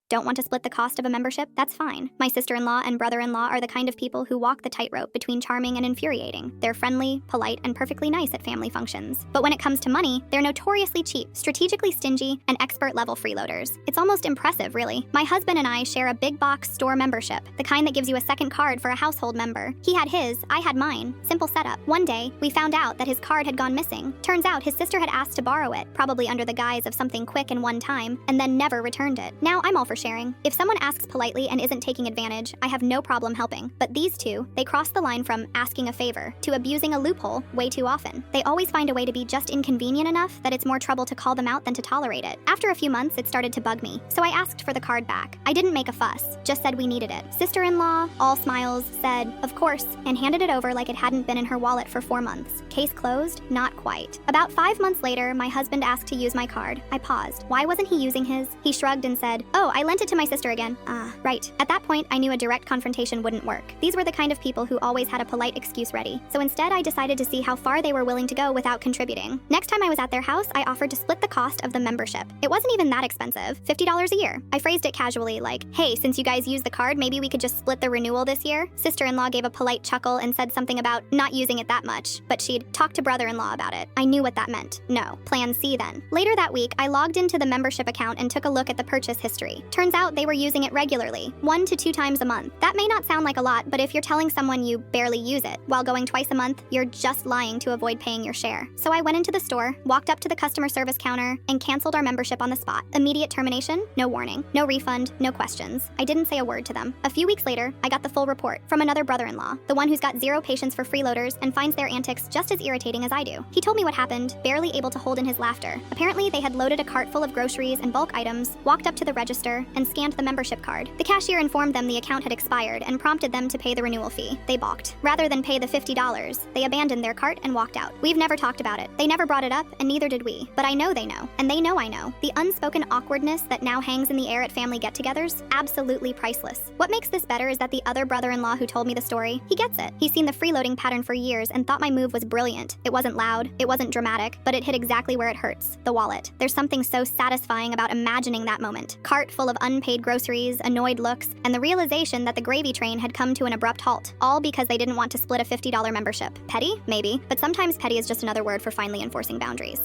Don't want to split the cost of a membership? That's fine. My sister-in-law and brother-in-law are the kind of people who walk the tightrope between charming and infuriating. They're friendly, polite, and perfectly nice at family functions. But when it comes to money, they're notoriously cheap, strategically stingy, and expert-level freeloaders. It's almost impressive, really. My husband and I share a big box store membership, the kind that gives you a second card for a household member. He had his, I had mine. Simple setup. One day, we found out that his card had gone missing. Turns out his sister had asked to borrow it, probably under the guise of something quick and one time, and then never returned it. Now, I'm all for sharing. If someone asks politely and isn't taking advantage, I have no problem helping. But these two, they cross the line from asking a favor to abusing a loophole way too often. They always find a way to be just inconvenient enough that it's more trouble to call them out than to tolerate it. After a few months, it started to bug me, so I asked for the card back. I didn't make a fuss, just said we needed it. Sister-in-law, all smiles, said, of course, and handed it over like it hadn't been in her wallet for 4 months. Case closed? Not quite. About 5 months later, my husband asked to use my card. I paused. Why wasn't he using his? He shrugged and said, oh, I lent it to my sister again. Right. At that point, I knew a direct confrontation wouldn't work. These were the kind of people who always had a polite excuse ready. So instead, I decided to see how far they were willing to go without contributing. Next time I was at their house, I offered to split the cost of the membership. It wasn't even that expensive, $50 a year. I phrased it casually like, hey, since you guys use the card, maybe we could just split the renewal this year? Sister-in-law gave a polite chuckle and said something about not using it that much, but she'd talked to brother-in-law about it. I knew what that meant. No. Plan C then. Later that week, I logged into the membership account and took a look at the purchase history. Turns out they were using it regularly, 1 to 2 times a month. That may not sound like a lot, but if you're telling someone you barely use it while going twice a month, you're just lying to avoid paying your share. So I went into the store, walked up to the customer service counter, and canceled our membership on the spot. Immediate termination, no warning, no refund, no questions. I didn't say a word to them. A few weeks later, I got the full report from another brother-in-law, the one who's got zero patience for freeloaders and finds their antics just as irritating as I do. He told me what happened, barely able to hold in his laughter. Apparently, they had loaded a cart full of groceries and bulk items, walked up to the register, and scanned the membership card. The cashier informed them the account had expired and prompted them to pay the renewal fee. They balked. Rather than pay the $50, they abandoned their cart and walked out. We've never talked about it. They never brought it up, and neither did we. But I know they know, and they know I know. The unspoken awkwardness that now hangs in the air at family get-togethers? Absolutely priceless. What makes this better is that the other brother-in-law who told me the story, he gets it. He's seen the freeloading pattern for years and thought my move was brilliant. It wasn't loud, it wasn't dramatic, but it hit exactly where it hurts, the wallet. There's something so satisfying about imagining that moment. Cart full of unpaid groceries, annoyed looks, and the realization that the gravy train had come to an abrupt halt, all because they didn't want to split a $50 membership. Petty? Maybe, but sometimes petty is just another word for finally enforcing boundaries.